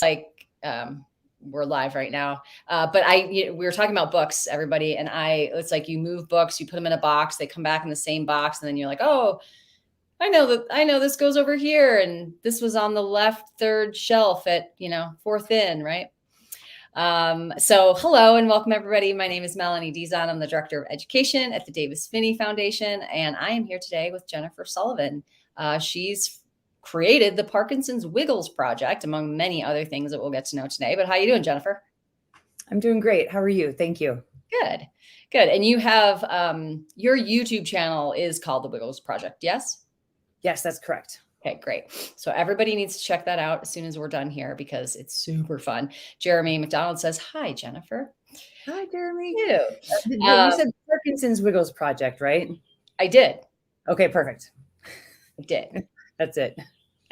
like we're live right now. But we were talking about books, everybody, and it's like you move books, you put them in a box, they come back in the same box, and then you're like, oh, I know this goes over here, and this was on the left third shelf at fourth in, right? So hello and welcome everybody. My name is Melanie Dizon. I'm the Director of Education at the Davis Phinney Foundation, and I am here today with Jennifer Sullivan. She's created the Parkinson's Wiggles Project, among many other things that we'll get to know today. But how are you doing, Jennifer? I'm doing great. How are you? Thank you. Good. And you have your YouTube channel is called the Wiggles Project, yes? Yes, that's correct. Okay, great. So everybody needs to check that out as soon as we're done here because it's super fun. Jeremy McDonald says, hi, Jennifer. Hi, Jeremy. You. You said Parkinson's Wiggles Project, right? I did. Okay, perfect. I did. That's it.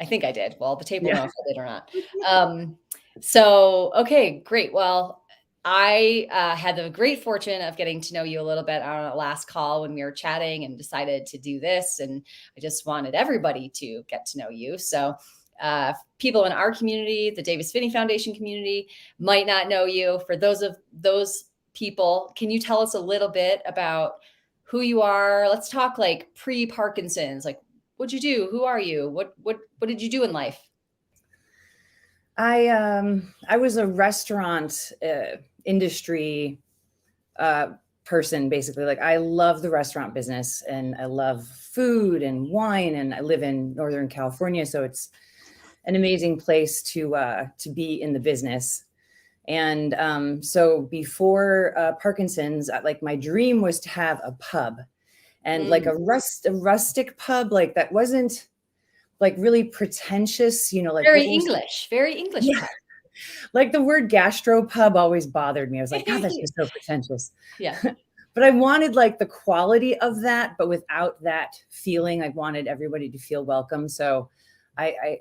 I think I did. Well, the tape will know if I did or not. So, okay, great. Well, I had the great fortune of getting to know you a little bit on our last call when we were chatting and decided to do this. And I just wanted everybody to get to know you. So people in our community, the Davis Phinney Foundation community, might not know you. For those people, can you tell us a little bit about who you are? Let's talk like pre-Parkinson's, like what'd you do? Who are you? What did you do in life? I was a restaurant industry person, basically. Like I love the restaurant business and I love food and wine, and I live in Northern California, so it's an amazing place to be in the business. And so before Parkinson's, like my dream was to have a pub, and like a rustic pub, like that wasn't like really pretentious, like very English. Yeah. Pub. Like the word gastropub always bothered me. I was like, God, that's just so pretentious. Yeah. But I wanted like the quality of that, but without that feeling. I wanted everybody to feel welcome. So I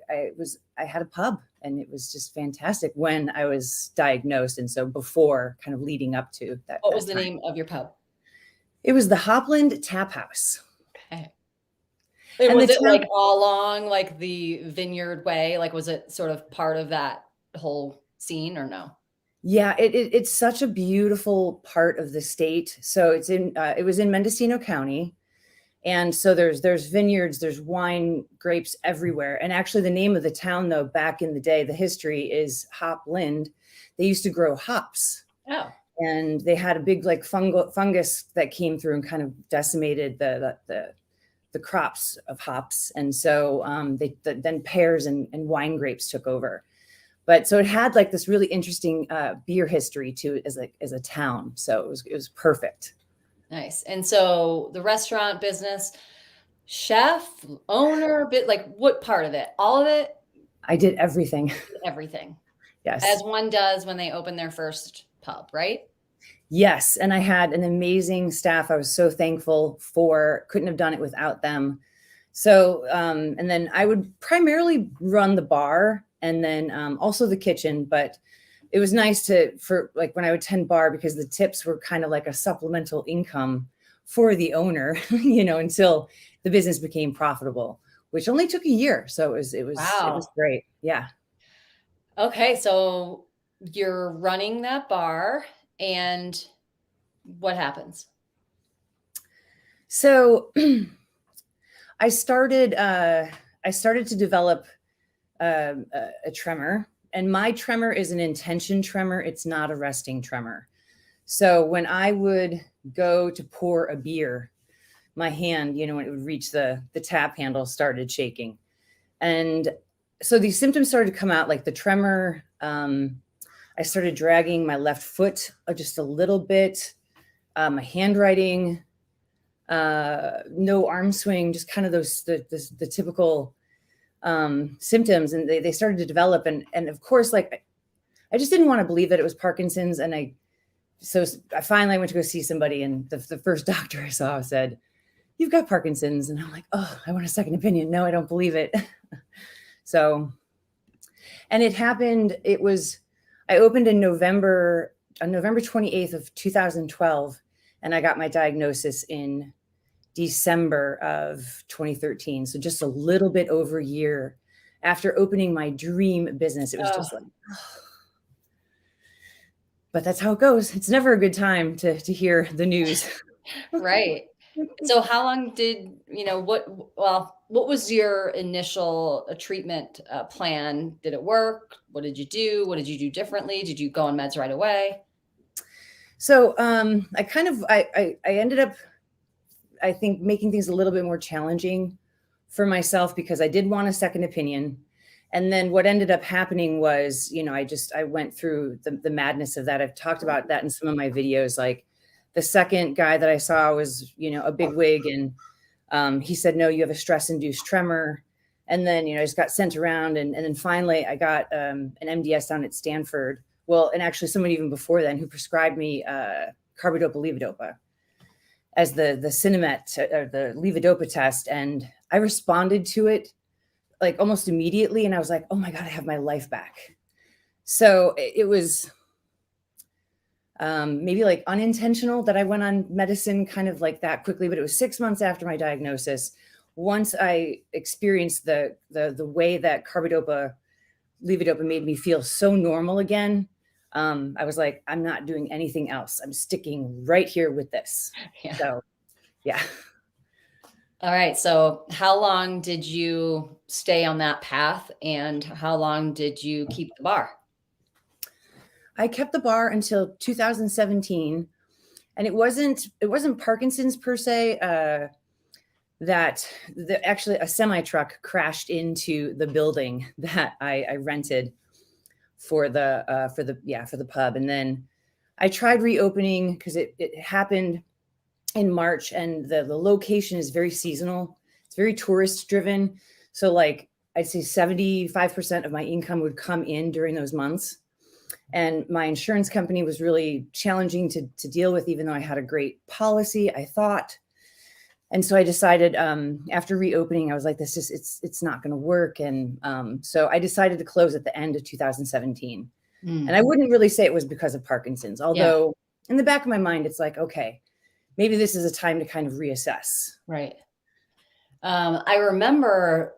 had a pub, and it was just fantastic when I was diagnosed. And so before, kind of leading up to that. What was the name of your pub? It was the Hopland Tap House. Okay. And was it like all along like the Vineyard Way? Like, was it sort of part of that whole scene or no? Yeah, it's such a beautiful part of the state. So it was in Mendocino County. And so there's vineyards, there's wine, grapes everywhere. And actually the name of the town, though, back in the day, the history is Hopland. They used to grow hops. Oh. And they had a big like fungus that came through and kind of decimated the crops of hops. And so then pears and wine grapes took over. But so it had like this really interesting beer history to it as a town. So it was perfect. Nice. And so the restaurant business, chef, owner, like what part of it? All of it? I did everything. Everything. Yes. As one does when they open their first pub, right? Yes. And I had an amazing staff. I was so thankful for, couldn't have done it without them. So, and then I would primarily run the bar and then also the kitchen, but it was nice for like when I would tend bar, because the tips were kind of like a supplemental income for the owner, until the business became profitable, which only took a year. So it was great. Yeah. Okay. So you're running that bar, and what happens? So I started to develop a tremor, and my tremor is an intention tremor. It's not a resting tremor. So when I would go to pour a beer, my hand, when it would reach the tap handle, started shaking. And so these symptoms started to come out, like the tremor. I started dragging my left foot just a little bit, my handwriting, no arm swing, just kind of the typical symptoms. And they started to develop. And of course, like, I just didn't want to believe that it was Parkinson's. And so I finally went to go see somebody, and the first doctor I saw said, "You've got Parkinson's." And I'm like, oh, I want a second opinion. No, I don't believe it. So, and it happened, I opened on November 28th of 2012, and I got my diagnosis in December of 2013. So just a little bit over a year. after opening my dream business. It was Oh, just like, but that's how it goes. It's never a good time to hear the news. right. So how long did, what was your initial treatment plan? Did it work? What did you do? What did you do differently? Did you go on meds right away? So I ended up, I think, making things a little bit more challenging for myself because I did want a second opinion. And then what ended up happening was, I went through the madness of that. I've talked about that in some of my videos. Like the second guy that I saw was, a big wig, and he said, no, you have a stress induced tremor. And then, I just got sent around. And then finally I got an MDS down at Stanford. Well, and actually someone even before then who prescribed me carbidopa levodopa as the Cinemet or the levodopa test. And I responded to it like almost immediately. And I was like, oh my God, I have my life back. So it was maybe like unintentional that I went on medicine kind of like that quickly, but it was 6 months after my diagnosis. Once I experienced the way that carbidopa levodopa made me feel so normal again, I was like, I'm not doing anything else. I'm sticking right here with this. Yeah. So, yeah. All right. So how long did you stay on that path, and how long did you keep the bar? I kept the bar until 2017, and it wasn't Parkinson's per se. Actually a semi truck crashed into the building that I rented for the pub, and then I tried reopening because it happened in March, and the location is very seasonal. It's very tourist driven. So like I'd say 75% of my income would come in during those months. And my insurance company was really challenging to deal with, even though I had a great policy, I thought. And so I decided after reopening, I was like, it's not going to work. And so I decided to close at the end of 2017. And I wouldn't really say it was because of Parkinson's, although in the back of my mind, it's like, okay, maybe this is a time to kind of reassess. Right. I remember,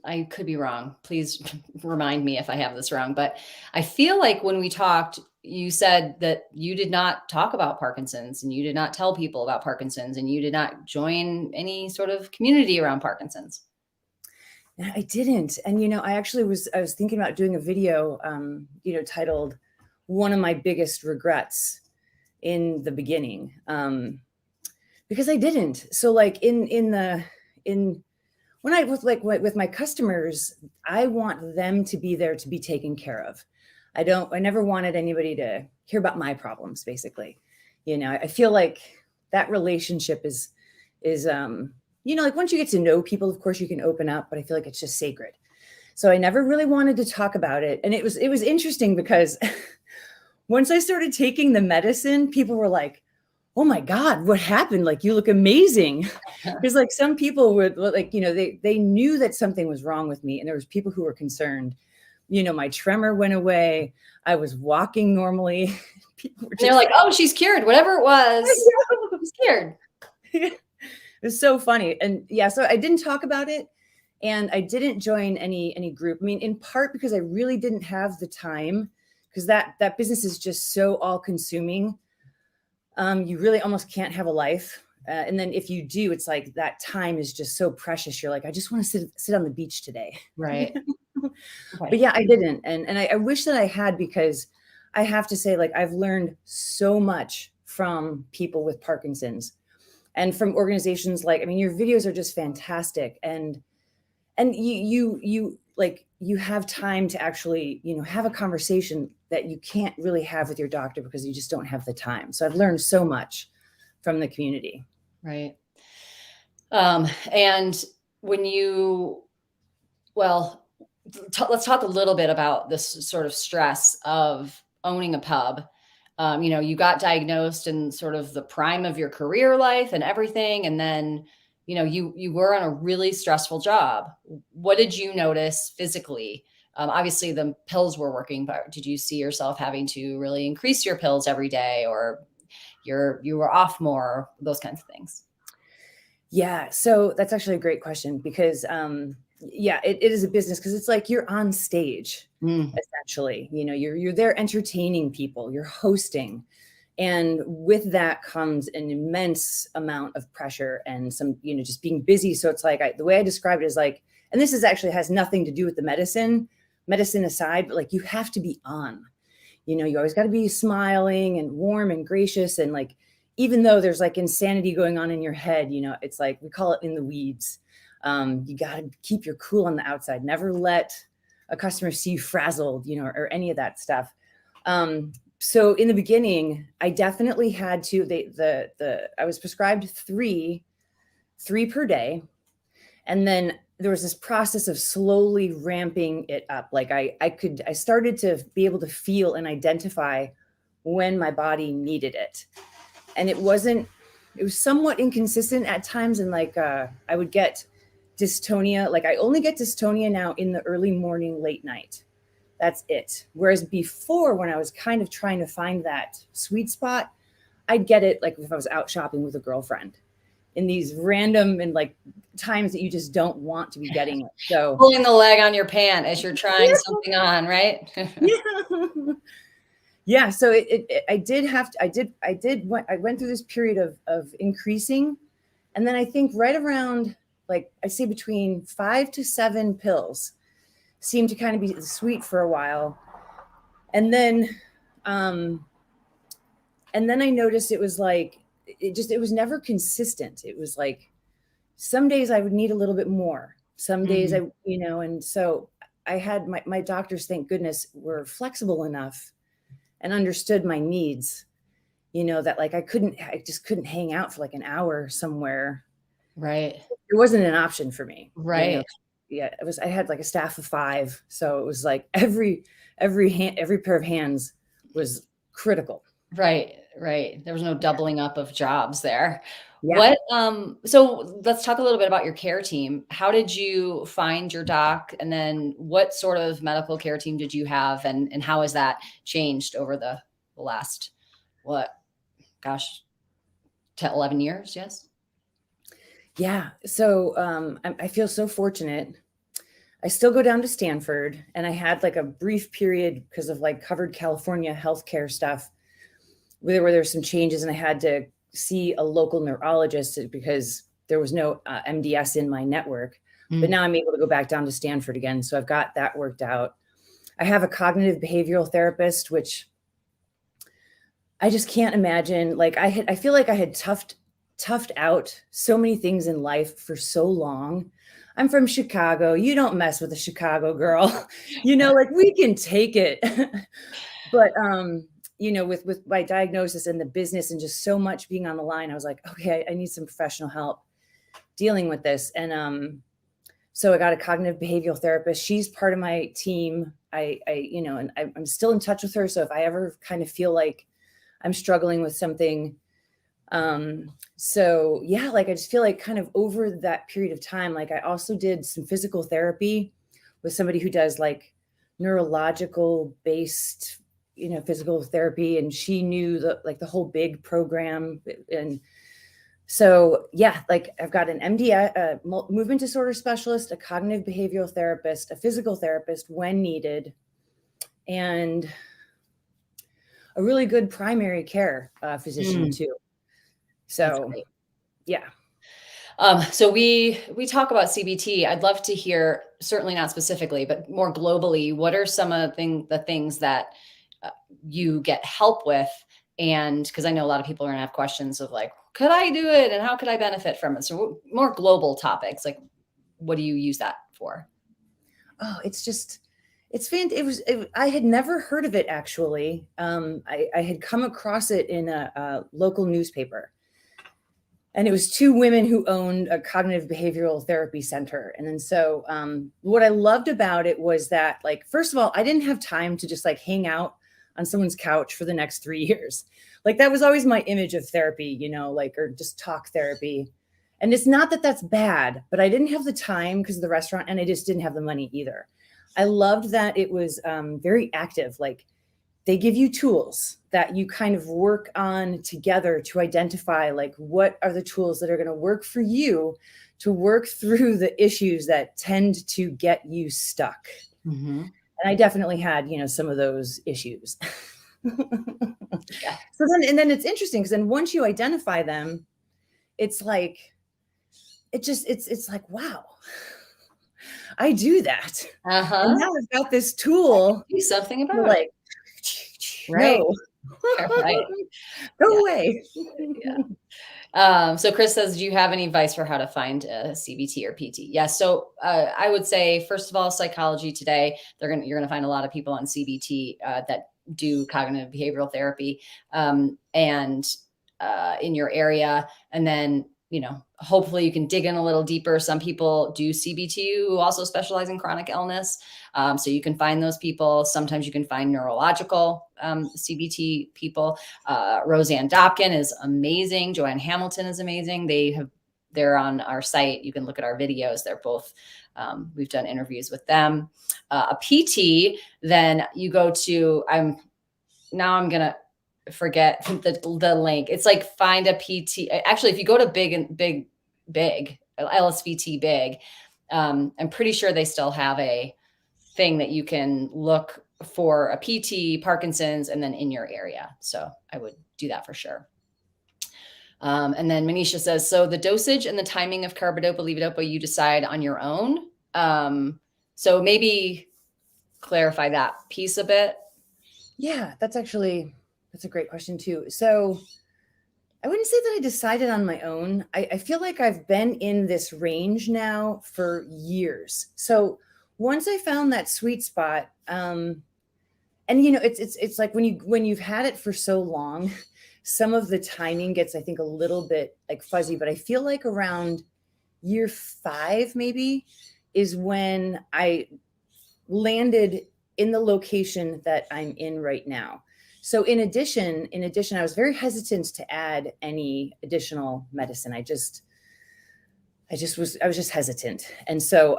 I could be wrong. Please remind me if I have this wrong, but I feel like when we talked, you said that you did not talk about Parkinson's, and you did not tell people about Parkinson's, and you did not join any sort of community around Parkinson's. I didn't. And, I actually I was thinking about doing a video, titled "One of My Biggest Regrets" in the beginning, because I didn't. So like when I was like with my customers, I want them to be there to be taken care of. I never wanted anybody to hear about my problems, basically. I feel like that relationship is like once you get to know people, of course you can open up, but I feel like it's just sacred. So I never really wanted to talk about it. And it was interesting because once I started taking the medicine, people were like, oh my God, what happened? Like, you look amazing. Because like some people would like, they knew that something was wrong with me. And there was people who were concerned. My tremor went away. I was walking normally. People were They're like, oh, she's cured. Whatever it was, she's cured. It was so funny. And yeah, so I didn't talk about it, and I didn't join any group. I mean, in part because I really didn't have the time, because that business is just so all consuming. You really almost can't have a life. And then if you do, it's like that time is just so precious. You're like, I just want to sit on the beach today. Right. But yeah, I didn't. And I wish that I had, because I have to say, like, I've learned so much from people with Parkinson's and from organizations like, I mean, your videos are just fantastic. And you like, you have time to actually, have a conversation that you can't really have with your doctor because you just don't have the time. So I've learned so much from the community. Right. And when let's talk a little bit about this sort of stress of owning a pub. You got diagnosed in sort of the prime of your career life and everything. And then, you were on a really stressful job. What did you notice physically? Obviously the pills were working, but did you see yourself having to really increase your pills every day, or you were off more, those kinds of things? Yeah. So that's actually a great question, because yeah, it is a business because it's like you're on stage, Mm, essentially. You know, you're there entertaining people, you're hosting. And with that comes an immense amount of pressure and some, you know, just being busy. So it's like the way I describe it is like, and this is actually has nothing to do with the medicine aside, but like you have to be on. You know, you always got to be smiling and warm and gracious. And like, even though there's like insanity going on in your head, you know, it's like we call it in the weeds. You got to keep your cool on the outside. Never let a customer see you frazzled, you know, or any of that stuff. So in the beginning, I definitely had to. I was prescribed three per day, and then there was this process of slowly ramping it up. Like I started to be able to feel and identify when my body needed it. And it was somewhat inconsistent at times. And like, I would get dystonia. Like I only get dystonia now in the early morning, late night. That's it. Whereas before, when I was kind of trying to find that sweet spot, I'd get it like if I was out shopping with a girlfriend in these random and like times that you just don't want to be getting it. So pulling the leg on your pant as you're trying something on, right? yeah. Yeah. So I went through this period of increasing. And then I think right around, like I say between 5 to 7 pills seemed to kind of be sweet for a while. And then I noticed it was like, it was never consistent. It was like, some days I would need a little bit more. Some days Mhm. you know, and so I had my doctors, thank goodness, were flexible enough and understood my needs, you know, that like I just couldn't hang out for like an hour somewhere. Right. It wasn't an option for me, you know. Right. Yeah, I had like a staff of 5. So it was like every pair of hands was critical. Right. Right. There was no doubling up of jobs there. Yeah. So let's talk a little bit about your care team. How did you find your doc? And then what sort of medical care team did you have? And how has that changed over the last, what, gosh, 10, 11 years? Yes. Yeah. So I feel so fortunate. I still go down to Stanford, and I had like a brief period because of like covered California healthcare stuff where there's some changes, and I had to see a local neurologist because there was no MDS in my network. But Mm. now I'm able to go back down to Stanford again. So I've got that worked out. I have a cognitive behavioral therapist, which I just can't imagine. Like I feel like I had toughed out so many things in life for so long. I'm from Chicago. You don't mess with a Chicago girl. You know, like we can take it. But you know, with my diagnosis and the business and just so much being on the line, I was like, okay, I need some professional help dealing with this. And so I got a cognitive behavioral therapist. She's part of my team. You know, and I'm still in touch with her. So if I ever kind of feel like I'm struggling with something, so yeah, like I just feel like kind of over that period of time, like I also did some physical therapy with somebody who does like neurological based, you know, physical therapy, and she knew the whole big program. And so yeah, like I've got an MD, movement disorder specialist, a cognitive behavioral therapist, a physical therapist when needed, and a really good primary care physician Mm. too. That's So great. yeah. So we talk about CBT. I'd love to hear, certainly not specifically, but more globally, what are some of the things that uh, you get help with? And because I know a lot of people are gonna have questions of like, could I do it, and how could I benefit from it? So more global topics, like what do you use that for? Oh, it's just, it's I had never heard of it actually. I had come across it in a local newspaper, and it was 2 women who owned a cognitive behavioral therapy center. And then so what I loved about it was that, like, first of all, I didn't have time to just like hang out on someone's couch for the next 3 years. Like that was always my image of therapy, you know, like, or just talk therapy. And it's not that that's bad, but I didn't have the time because of the restaurant, and I just didn't have the money either. I loved that it was very active. Like they give you tools that you kind of work on together to identify like what are the tools that are going to work for you to work through the issues that tend to get you stuck. Mm-hmm. And I definitely had, some of those issues. Yeah. Then it's interesting because then once you identify them, it's like, it's like, wow, I do that. And now I've got this tool. Do something about like, it. Right. No. Right. Go Yeah. away. Yeah. So Chris says, do you have any advice for how to find a CBT or PT? Yeah. So I would say, first of all, psychology today, you're going to find a lot of people on CBT that do cognitive behavioral therapy and in your area. And then, hopefully you can dig in a little deeper. Some people do CBT who also specialize in chronic illness. So you can find those people. Sometimes you can find neurological CBT people. Roseanne Dopkin is amazing. Joanne Hamilton is amazing. They're on our site. You can look at our videos. They're both, we've done interviews with them. A PT, then you go to, I'm going to forget the link. It's like find a PT. Actually, if you go to big LSVT big, I'm pretty sure they still have a thing that you can look for a PT, Parkinson's, and then in your area. So I would do that for sure. And then Manisha says, so the dosage and the timing of carbidopa, levodopa, you decide on your own. So maybe clarify that piece a bit. Yeah, that's a great question too. So I wouldn't say that I decided on my own. I feel like I've been in this range now for years. So once I found that sweet spot, and it's like when you've had it for so long, some of the timing gets, I think, a little bit like fuzzy, but I feel like around year 5 maybe is when I landed in the location that I'm in right now. So in addition, I was very hesitant to add any additional medicine. I was just hesitant. And so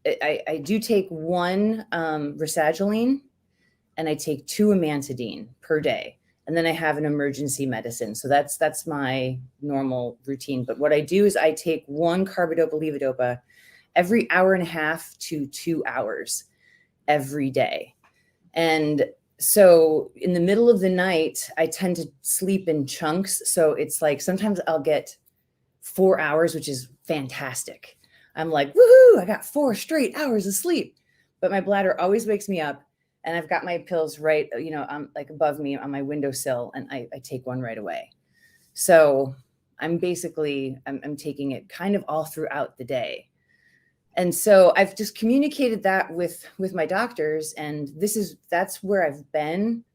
I do take 1 rasagiline and I take 2 amantadine per day. And then I have an emergency medicine. So that's my normal routine. But what I do is I take 1 carbidopa levodopa every hour and a half to 2 hours every day. And so in the middle of the night, I tend to sleep in chunks. So it's like sometimes I'll get 4 hours, which is fantastic. I'm like, woohoo, I got 4 straight hours of sleep. But my bladder always wakes me up. And I've got my pills right, like above me on my windowsill, and I take 1 right away. So I'm taking it kind of all throughout the day. And so I've just communicated that with my doctors, and that's where I've been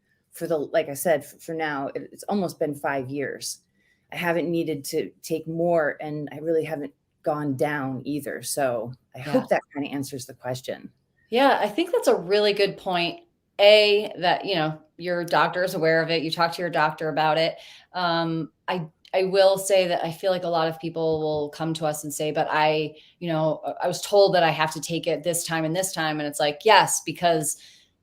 like I said, for now, it's almost been 5 years. I haven't needed to take more, and I really haven't gone down either. So I hope that kind of answers the question. Yeah, I think that's a really good point. That, your doctor is aware of it. You talk to your doctor about it. I will say that I feel like a lot of people will come to us and say, but I was told that I have to take it this time and this time. And it's like, yes, because,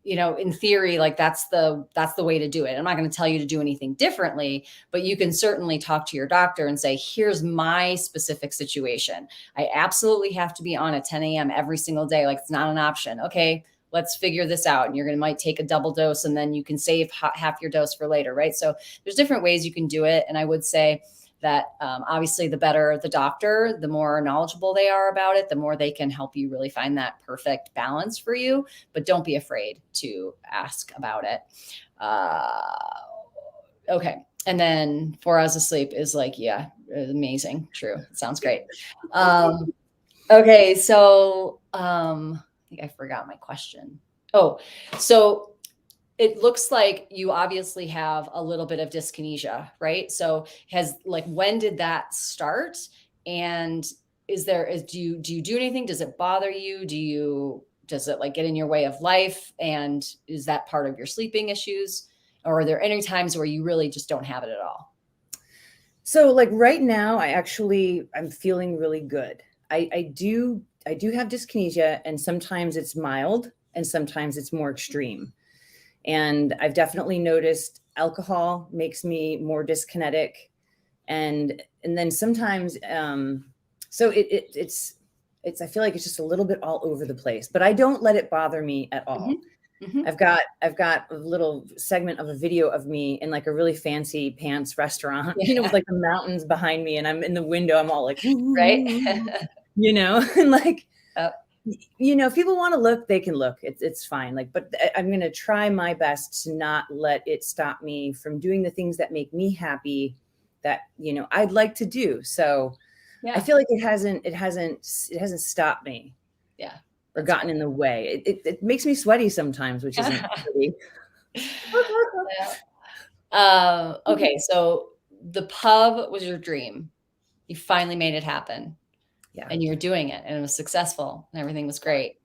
in theory, like that's the way to do it. I'm not going to tell you to do anything differently, but you can certainly talk to your doctor and say, here's my specific situation. I absolutely have to be on at 10 a.m. every single day. Like it's not an option. Okay, let's figure this out. And might take a double dose and then you can save half your dose for later. Right. So there's different ways you can do it. And I would say that obviously the better the doctor, the more knowledgeable they are about it, the more they can help you really find that perfect balance for you. But don't be afraid to ask about it. Okay. And then 4 hours of sleep is like, yeah, amazing. True. Sounds great. Okay. So I think I forgot my question. Oh, so it looks like you obviously have a little bit of dyskinesia, right? So when did that start? And do you do anything? Does it bother you? Does it like get in your way of life? And is that part of your sleeping issues? Or are there any times where you really just don't have it at all? So like right now, I'm feeling really good. I do have dyskinesia, and sometimes it's mild and sometimes it's more extreme. And I've definitely noticed alcohol makes me more dyskinetic. And then sometimes, so it's, I feel like it's just a little bit all over the place, but I don't let it bother me at all. Mm-hmm. I've got a little segment of a video of me in like a really fancy pants restaurant, Yeah. with like the mountains behind me, and I'm in the window, I'm all like, Right. and like, Oh. if people want to look, they can look. It's fine. Like, but I'm going to try my best to not let it stop me from doing the things that make me happy that, I'd like to do. So I feel like it hasn't stopped me. Yeah. Or gotten in the way. It makes me sweaty sometimes, which isn't pretty. Okay. So the pub was your dream. You finally made it happen. Yeah. And you're doing it, and it was successful, and everything was great.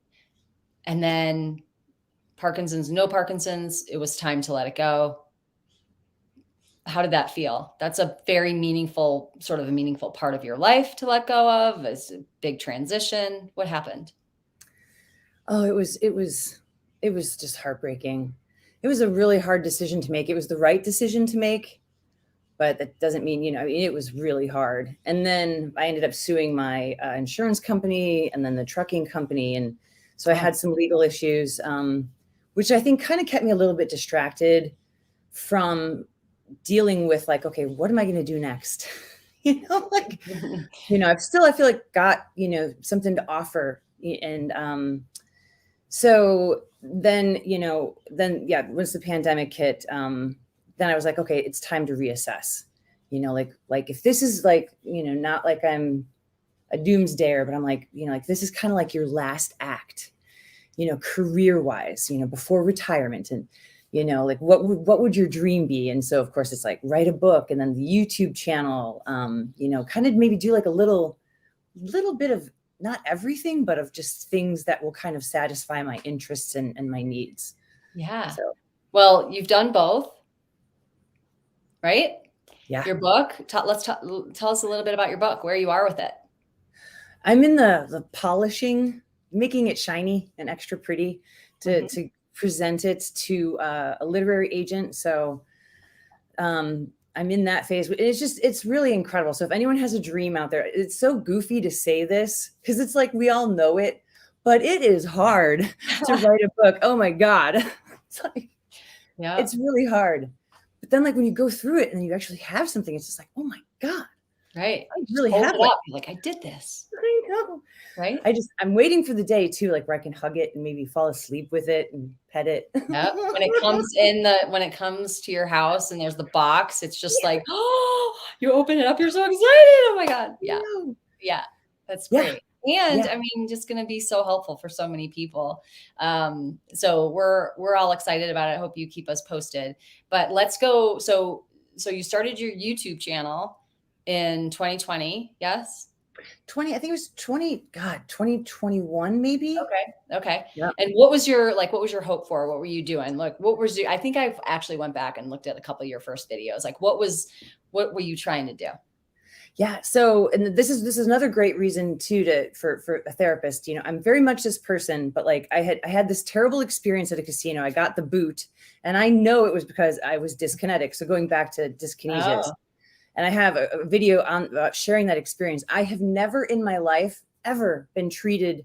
And then no Parkinson's, it was time to let it go. How did that feel? That's a very meaningful part of your life to let go of. It's a big transition. What happened? Oh, it was just heartbreaking. It was a really hard decision to make. It was the right decision to make, but that doesn't mean, it was really hard. And then I ended up suing my insurance company and then the trucking company. And so I had some legal issues, which I think kind of kept me a little bit distracted from dealing with like, okay, what am I going to do next? I feel like got, something to offer. And so then, once the pandemic hit, then I was like, okay, it's time to reassess, like if this is like, not like I'm a doomsdayer, but I'm like, like this is kind of like your last act, career wise, before retirement. And, like what would your dream be? And so of course it's like write a book, and then the YouTube channel, kind of maybe do like a little bit of not everything, but of just things that will kind of satisfy my interests and my needs. Yeah. So, well, you've done both, right? Yeah. Your book, tell us a little bit about your book, where you are with it. I'm in the polishing, making it shiny and extra pretty to present it to a literary agent. So I'm in that phase. It's really incredible. So if anyone has a dream out there, it's so goofy to say this because it's like we all know it, but it is hard to write a book. Oh my God. It's like, it's really hard. But then like when you go through it and you actually have something, it's just like, oh my God. Right. I really have it. Like I did this. I know. Right. I'm waiting for the day too, like where I can hug it and maybe fall asleep with it and pet it. Yeah. When it comes to your house and there's the box, it's just like, oh, you open it up, you're so excited. Oh my God. Yeah. Yeah. That's great. And I mean, just going to be so helpful for so many people. So we're all excited about it. I hope you keep us posted, but let's go. So you started your YouTube channel in 2020. Yes. I think it was 2021 maybe. Okay. Yep. And what was your hope for? What were you doing? Like, I think I've actually went back and looked at a couple of your first videos. Like what were you trying to do? Yeah. So, and this is another great reason too, for a therapist, I'm very much this person, but like I had this terrible experience at a casino. I got the boot and I know it was because I was dyskinetic. So going back to dyskinesia. Oh. And I have a video on sharing that experience. I have never in my life ever been treated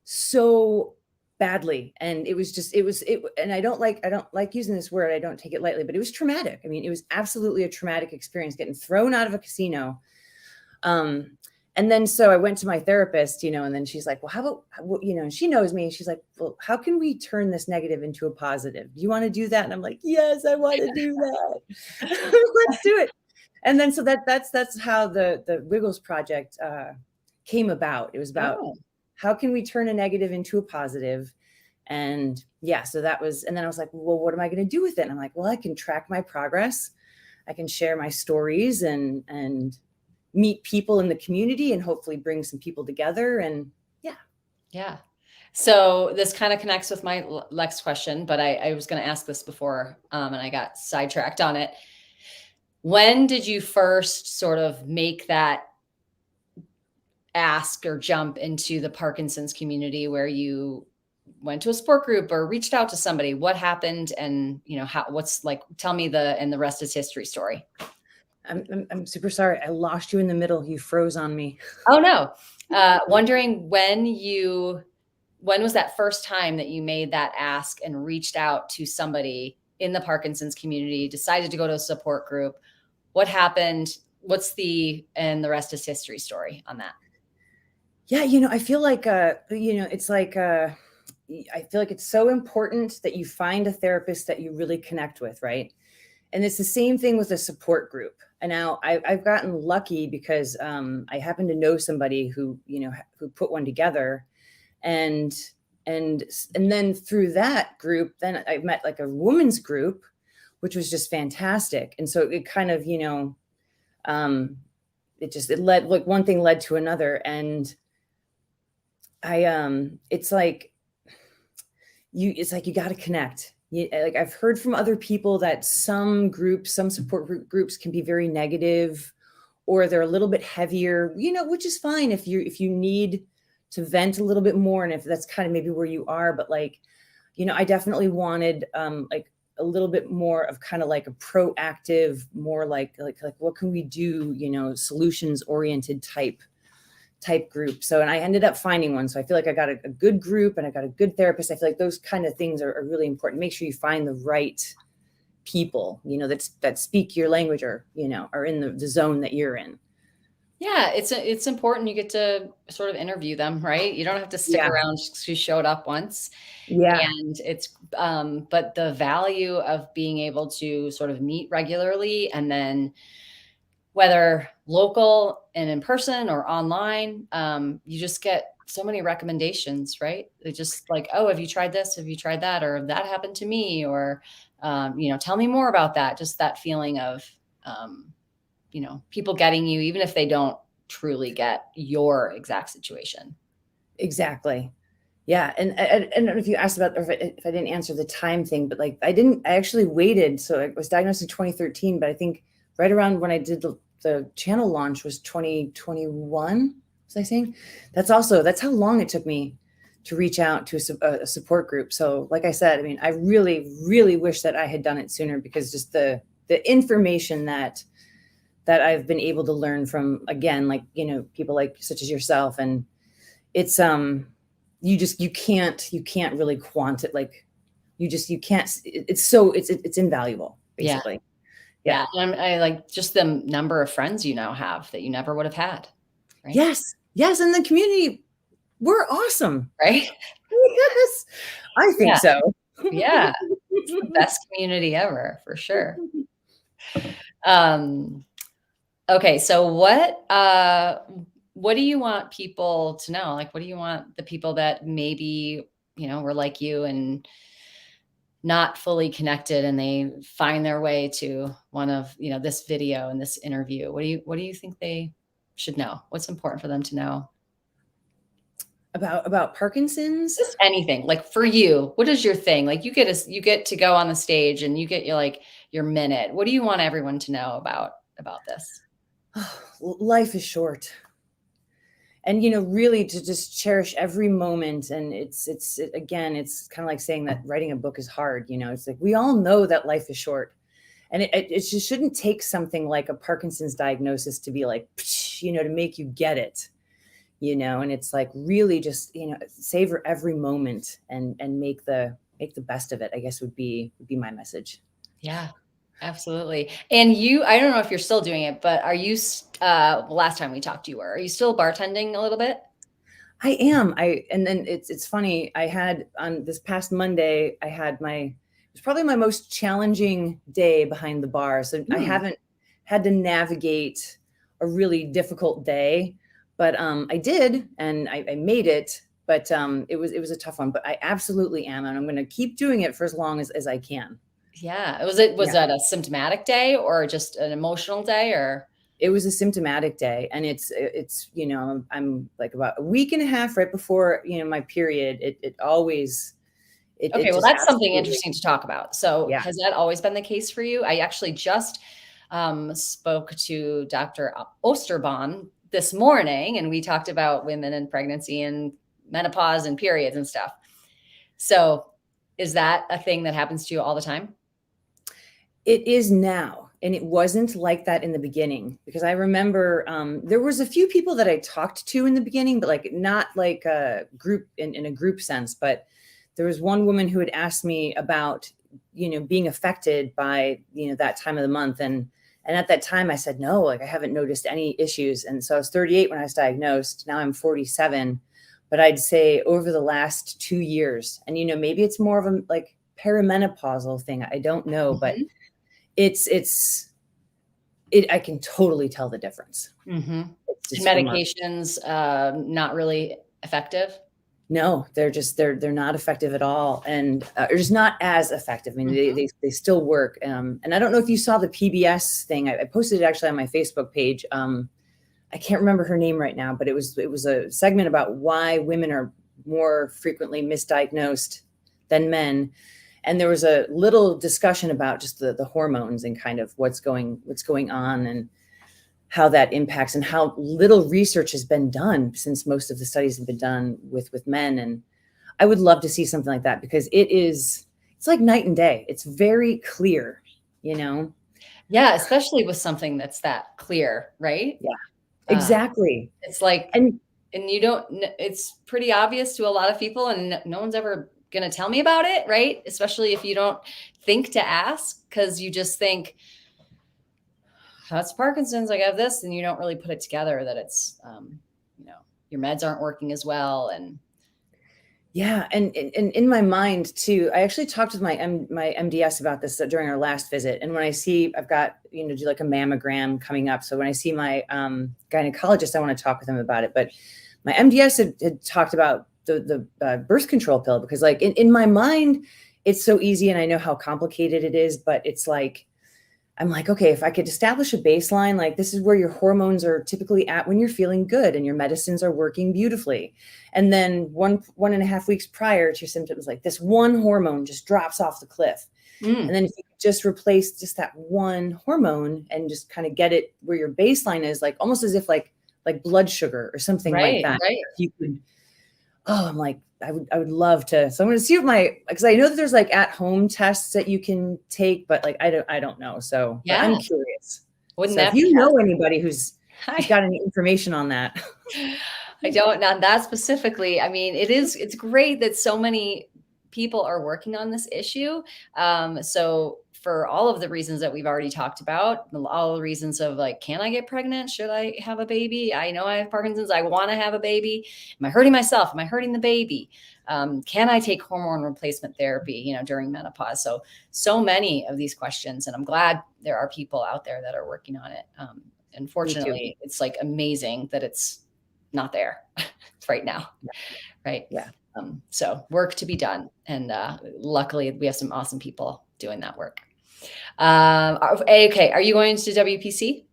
so badly. And and I don't like using this word. I don't take it lightly, but it was traumatic. I mean, it was absolutely a traumatic experience getting thrown out of a casino. And then, so I went to my therapist, and then she's like, well, how about, and she knows me. And she's like, well, how can we turn this negative into a positive? Do you want to do that? And I'm like, yes, I want to do that. Let's do it. And then, so that's how the Wiggles project came about. It was about how can we turn a negative into a positive? And so that was, and then I was like, well, what am I going to do with it? And I'm like, well, I can track my progress. I can share my stories and meet people in the community and hopefully bring some people together. And yeah. So this kind of connects with my next question, but I was going to ask this before and I got sidetracked on it. When did you first sort of make that ask or jump into the Parkinson's community where you went to a support group or reached out to somebody, what happened? And, what's like, tell me and the rest is history story. I'm super sorry. I lost you in the middle. You froze on me. Oh no. Wondering when was that first time that you made that ask and reached out to somebody in the Parkinson's community, decided to go to a support group? What happened? And the rest is history story on that. Yeah. I feel like, it's like, I feel like it's so important that you find a therapist that you really connect with. Right. And it's the same thing with a support group. And now I've gotten lucky because I happen to know somebody who put one together, and then through that group, then I met like a women's group, which was just fantastic. And so it kind of, it led, like one thing led to another. And it's like you got to connect. Like I've heard from other people that some support groups can be very negative, or they're a little bit heavier, which is fine if you need to vent a little bit more, and if that's kind of maybe where you are. But like, I definitely wanted like a little bit more of kind of like a proactive, more like what can we do, solutions oriented type group. So, and I ended up finding one. So I feel like I got a good group and I got a good therapist. I feel like those kind of things are really important. Make sure you find the right people, that speak your language, or, are in the zone that you're in. Yeah, it's important. You get to sort of interview them, right? You don't have to stick around just 'cause you showed up once. Yeah. And but the value of being able to sort of meet regularly, and then whether local and in person or online, you just get so many recommendations, right? They just like, oh, have you tried this? Have you tried that? Or that happened to me, or, tell me more about that. Just that feeling of, people getting you, even if they don't truly get your exact situation. Exactly. Yeah. And I don't know if you asked about, or if I didn't answer the time thing, but like, I actually waited. So I was diagnosed in 2013, but I think right around when I did the channel launch was 2021. Was I saying? That's how long it took me to reach out to a support group. So like I said, I mean, I really, really wish that I had done it sooner, because just the information that I've been able to learn from, again, like, people like such as yourself, and it's, you can't really like, you can't, it's invaluable, basically. Yeah. And I like just the number of friends you now have that you never would have had. Right. Yes. And the community, we're awesome. Right. Yes, I think so. Yeah. It's the best community ever, for sure. Okay. So what do you want people to know? Like, what do you want the people that maybe, were like you and not fully connected, and they find their way to one of, this video and this interview? What do you think they should know? What's important for them to know? About Parkinson's? Just anything. Like for you, what is your thing? Like you get to go on the stage and you get your minute. What do you want everyone to know about this? Life is short. And, really to just cherish every moment. And it's again, it's kind of like saying that writing a book is hard. It's like, we all know that life is short, and it just shouldn't take something like a Parkinson's diagnosis to be like, to make you get it, and it's like, really just, savor every moment and make the best of it, I guess would be my message. Yeah. Absolutely. And I don't know if you're still doing it, but are you, last time we talked, are you still bartending a little bit? I am. And then it's funny. I had on this past Monday, it was probably my most challenging day behind the bar. So I haven't had to navigate a really difficult day, but I did, and I made it. But it was a tough one. But I absolutely am, and I'm going to keep doing it for as long as I can. Yeah. Was that a symptomatic day or just an emotional day, or? It was a symptomatic day, and it's, I'm like about a week and a half right before, my period. Okay. Well, that's something interesting to talk about. So Yeah. has that always been the case for you? I actually just spoke to Dr. Osterbahn this morning, and we talked about women and pregnancy and menopause and periods and stuff. So is that a thing that happens to you all the time? It is now. And it wasn't like that in the beginning, because I remember there was a few people that I talked to in the beginning, but like not like a group in a group sense. But there was one woman who had asked me about, being affected by, that time of the month. And at that time I said, no, like I haven't noticed any issues. And so I was 38 when I was diagnosed. Now I'm 47. But I'd say over the last 2 years, and, maybe it's more of a like perimenopausal thing. I don't know, but Mhm. I can totally tell the difference. Mhm. It's And just remarkable. medications, not really effective? No, they're not effective at all, and or just not as effective. I mean, they Mhm. they, they still work. And I don't know if you saw the PBS thing. I posted it actually on my Facebook page. I can't remember her name right now, but it was a segment about why women are more frequently misdiagnosed than men. And there was a little discussion about just the hormones and kind of what's going on, and how that impacts, and how little research has been done, since most of the studies have been done with men. And I would love to see something like that, because it's like night and day. It's very clear, you know. Yeah, especially with something that's that clear, right? Yeah, Uh, exactly. it's like, And and you don't it's pretty obvious to a lot of people, and no one's ever gonna tell me about it, right? Especially if you don't think to ask, because you just think, "That's Parkinson's, I have this," and you don't really put it together that it's, your meds aren't working as well, and yeah, and in my mind too, I actually talked with my MDS about this during our last visit. And when I see, I've got, do like a mammogram coming up. So when I see my gynecologist, I want to talk with him about it. But my MDS had talked about the birth control pill, because like in my mind, it's so easy, and I know how complicated it is, but it's like, I'm like, okay, if I could establish a baseline, like this is where your hormones are typically at when you're feeling good and your medicines are working beautifully. And then 1.5 weeks prior to your symptoms, like this one hormone just drops off the cliff. And mm, then if you could just replace just that one hormone and just kind of get it where your baseline is, like almost as if like blood sugar or something like right, that. right. If you could, oh, I'm like, I would love to. So I'm going to see what because I know that there's like at home tests that you can take, but like I don't know. So, but Yeah, I'm curious. wouldn't So if that be you know anybody who's I got any information on that, I don't, not that specifically. I mean, it's great that so many people are working on this issue. So for all of the reasons that we've already talked about, all the reasons of like, can I get pregnant? Should I have a baby? I know I have Parkinson's. I want to have a baby. Am I hurting myself? Am I hurting the baby? Can I take hormone replacement therapy, during menopause? So many of these questions, and I'm glad there are people out there that are working on it. me too. Unfortunately, it's like amazing that it's not there right now, right? Yeah. So work to be done, and luckily we have some awesome people doing that work. Okay, are you going to WPC?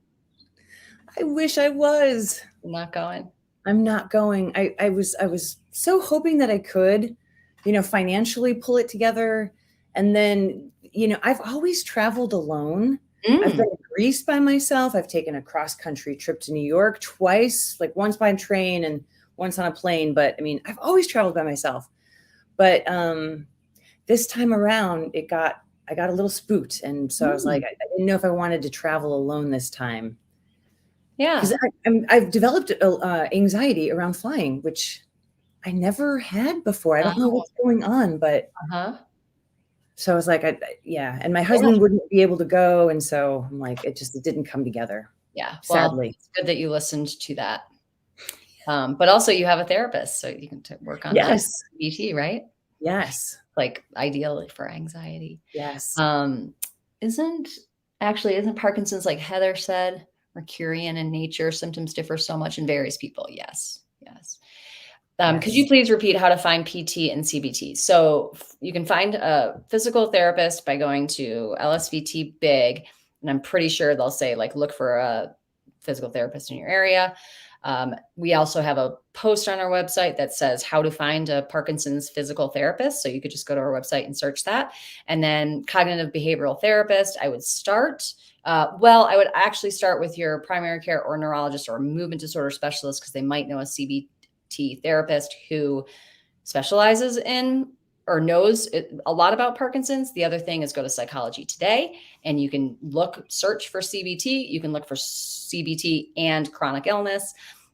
I wish I was. Not going. I'm not going. I was so hoping that I could, financially pull it together. And then, I've always traveled alone. I've Mm, been to Greece by myself. I've taken a cross country trip to New York twice, like once by train and once on a plane. But I mean, I've always traveled by myself. But this time around, I got a little spooked. And so I was like, mm, I didn't know if I wanted to travel alone this time, because yeah. I've developed anxiety around flying, which I never had before. I don't know Oh, what's going on, but uh-huh. so I was like, yeah. And my Yeah. husband wouldn't be able to go, and so I'm like, it didn't come together, Yeah. Well, sadly. it's good that you listened to that. But also you have a therapist, so you can work on that Yes, BT, right? yes, Like ideally for anxiety. yes. Um, isn't isn't Parkinson's, like Heather said, Mercurian in nature? Symptoms differ so much in various people. Yes, yes. Could you Yes. please repeat how to find PT and CBT? So you can find a physical therapist by going to LSVT Big, and I'm pretty sure they'll say like look for a physical therapist in your area. We also have a post on our website that says how to find a Parkinson's physical therapist. So you could just go to our website and search that. And then cognitive behavioral therapist, I would start. I would actually start with your primary care or neurologist or movement disorder specialist, because they might know a CBT therapist who specializes in or knows a lot about Parkinson's, the other thing is go to Psychology Today, and you can search for CBT. You can look for CBT and chronic illness,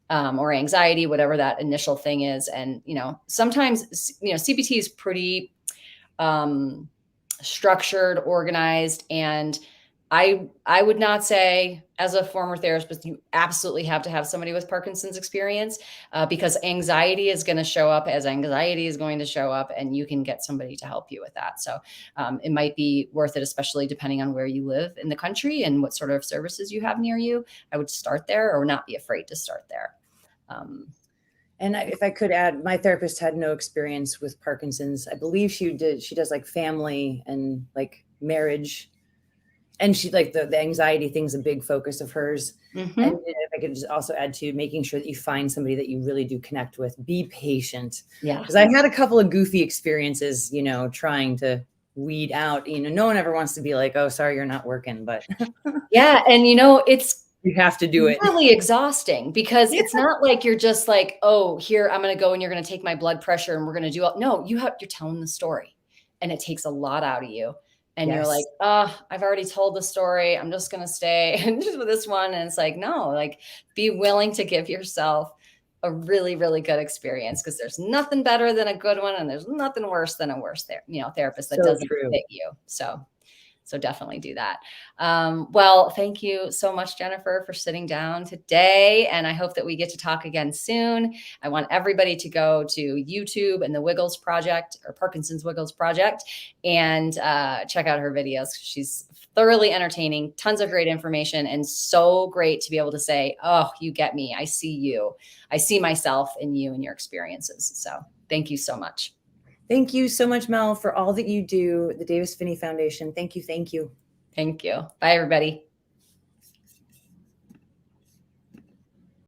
or anxiety, whatever that initial thing is. And, sometimes, CBT is pretty structured, organized, and I would not say, as a former therapist, you absolutely have to have somebody with Parkinson's experience, because anxiety is going to show up as anxiety is going to show up, and you can get somebody to help you with that. So it might be worth it, especially depending on where you live in the country and what sort of services you have near you. I would start there, or not be afraid to start there. And if I could add, my therapist had no experience with Parkinson's. I believe she does like family and like marriage. And she like the anxiety thing's a big focus of hers. Mm-hmm. And if I could just also add to making sure that you find somebody that you really do connect with, be patient. Yeah. Because I had a couple of goofy experiences, trying to weed out, no one ever wants to be like, oh, sorry, you're not working, but yeah. And you have to do it. Really exhausting, because it's not like you're just like, oh, here, I'm going to go and you're going to take my blood pressure and we're going to do no, you're telling the story, and it takes a lot out of you. And you're like, I've already told the story. I'm just going to stay just with this one. And it's like, no, like, be willing to give yourself a really, really good experience, because there's nothing better than a good one. And there's nothing worse than a worse therapist that doesn't fit you. So definitely do that. Well, thank you so much, Jennifer, for sitting down today. And I hope that we get to talk again soon. I want everybody to go to YouTube and the Wiggles Project, or Parkinson's Wiggles Project, and check out her videos. She's thoroughly entertaining, tons of great information, and so great to be able to say, oh, you get me. I see you. I see myself in you and your experiences. So thank you so much. Thank you so much, Mel, for all that you do, the Davis Phinney Foundation. Thank you. Thank you. Thank you. Bye, everybody.